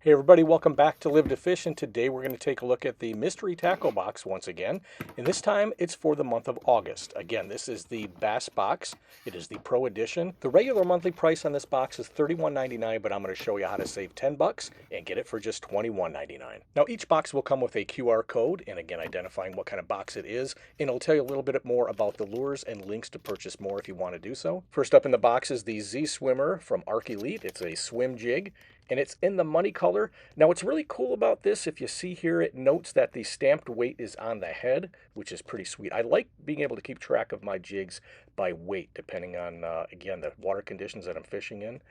Hey everybody, welcome back to Live to Fish, and today we're going to take a look at the mystery tackle box once again, and this time it's for the month of August. Again, this is the Bass box. It is the Pro Edition. The regular monthly price on this box is $31.99, but I'm going to show you how to save 10 bucks and get it for just $21.99. Now each box will come with a QR code, and again identifying what kind of box it is, and it'll tell you a little bit more about the lures and links to purchase more if you want to do so. First up in the box is the Z Swimmer from Arc Elite. It's a swim jig, and it's in the money color. Now what's really cool about this, if you see here, it notes that the stamped weight is on the head, which is pretty sweet. I like being able to keep track of my jigs by weight, depending on, again, the water conditions that I'm fishing in.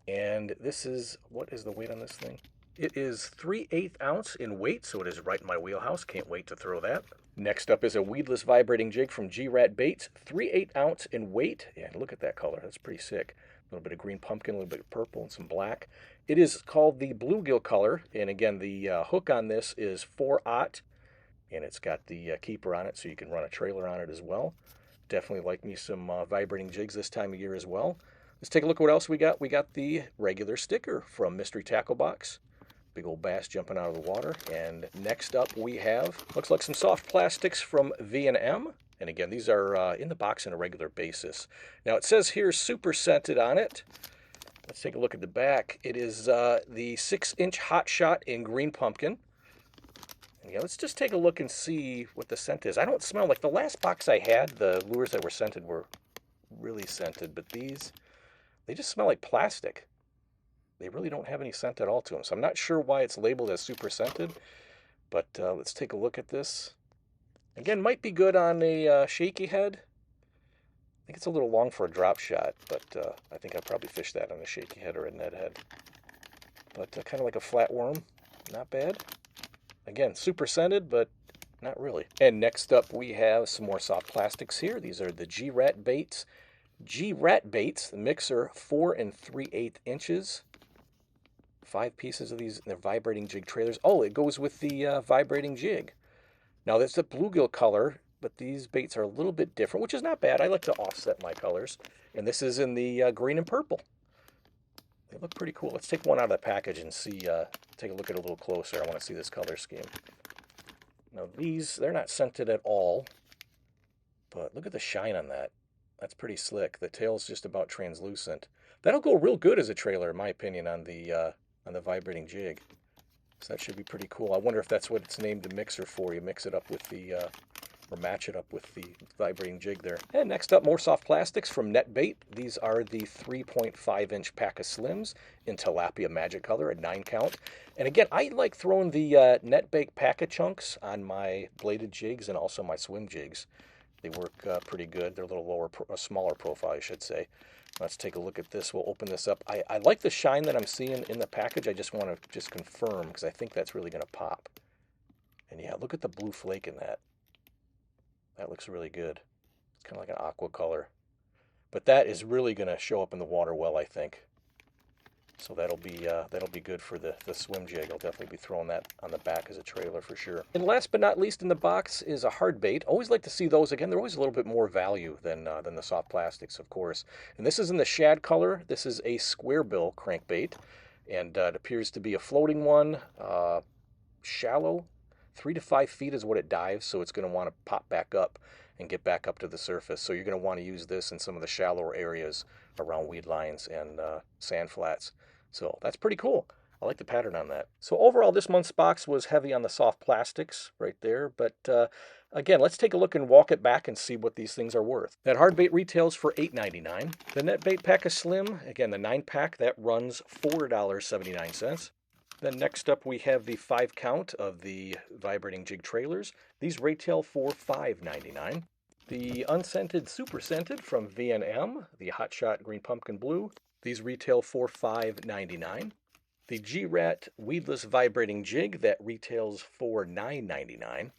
And this is, what is the weight on this thing? It is 3/8 ounce in weight, so it is right in my wheelhouse. Can't wait to throw that. Next up is a weedless vibrating jig from G-Rat Baits, 3/8 ounce in weight. And look at that color, that's pretty sick. A little bit of green pumpkin, a little bit of purple, and some black. It is called the bluegill color, and again, the hook on this is 4/0, and it's got the keeper on it, so you can run a trailer on it as well. Definitely like me some vibrating jigs this time of year as well. Let's take a look at what else we got. We got the regular sticker from Mystery Tackle Box. Big old bass jumping out of the water. And next up we have, looks like some soft plastics from V&M. And again, these are in the box on a regular basis. Now it says here super scented on it. Let's take a look at the back. It is the 6-inch Hot Shot in green pumpkin. And yeah, let's just take a look and see what the scent is. I don't smell, like the last box I had, the lures that were scented were really scented, but these, they just smell like plastic. They really don't have any scent at all to them. So I'm not sure why it's labeled as super scented, but let's take a look at this. Again, might be good on a shaky head. I think it's a little long for a drop shot, but I think I'd probably fish that on a shaky head or a Ned head. But kind of like a flatworm, not bad. Again, super scented, but not really. And next up we have some more soft plastics here. These are the G-Rat Baits. G-Rat Baits, the mixer, 4 3/8 inches. 5 pieces of these, they're vibrating jig trailers. Oh, it goes with the vibrating jig. Now that's the bluegill color, but these baits are a little bit different, which is not bad. I like to offset my colors. And this is in the green and purple. They look pretty cool. Let's take one out of the package and see, take a look at it a little closer. I want to see this color scheme. Now these, they're not scented at all, but look at the shine on that. That's pretty slick. The tail's just about translucent. That'll go real good as a trailer, in my opinion, on the vibrating jig. So that should be pretty cool. I wonder if that's what it's named the mixer for. You mix it up with the, or match it up with the vibrating jig there. And next up, more soft plastics from Net Bait. These are the 3.5-inch pack of Slims in Tilapia Magic Color at 9 count. And again, I like throwing the Net Bait pack of chunks on my bladed jigs and also my swim jigs. They work pretty good. They're a little lower, a smaller profile, I should say. Let's take a look at this. We'll open this up. I like the shine that I'm seeing in the package. I just want to just confirm because I think that's really going to pop. And yeah, look at the blue flake in that. That looks really good. It's kind of like an aqua color. But that is really going to show up in the water well, I think. So that'll be good for the swim jig. I'll definitely be throwing that on the back as a trailer for sure. And last but not least in the box is a hard bait. Always like to see those. Again, they're always a little bit more value than the soft plastics, of course. And this is in the shad color. This is a square bill crankbait, and it appears to be a floating one. Shallow, 3 to 5 feet is what it dives, so it's going to want to pop back up and get back up to the surface. So you're going to want to use this in some of the shallower areas around weed lines and sand flats. So that's pretty cool. I like the pattern on that. So overall, this month's box was heavy on the soft plastics right there. But again, let's take a look and walk it back and see what these things are worth. That hard bait retails for $8.99. The Net Bait Pack of Slim, again, the 9-pack, that runs $4.79. Then next up we have the 5 count of the vibrating jig trailers. These retail for $5.99. The unscented super scented from V&M, the Hot Shot Green Pumpkin Blue. These retail for $5.99. The G-Rat Weedless Vibrating Jig, that retails for $9.99.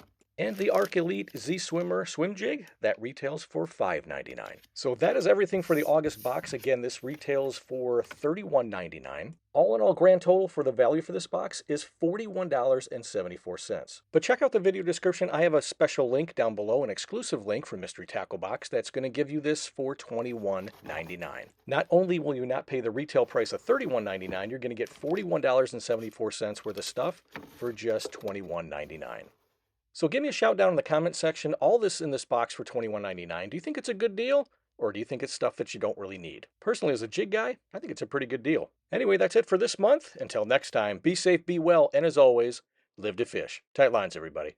And the Arc Elite Z Swimmer Swim Jig, that retails for $5.99. So that is everything for the August box. Again, this retails for $31.99. All in all, grand total for the value for this box is $41.74. But check out the video description. I have a special link down below, an exclusive link for Mystery Tackle Box that's going to give you this for $21.99. Not only will you not pay the retail price of $31.99, you're going to get $41.74 worth of stuff for just $21.99. So give me a shout down in the comment section. All this in this box for $21.99. Do you think it's a good deal? Or do you think it's stuff that you don't really need? Personally, as a jig guy, I think it's a pretty good deal. Anyway, that's it for this month. Until next time, be safe, be well, and as always, live to fish. Tight lines, everybody.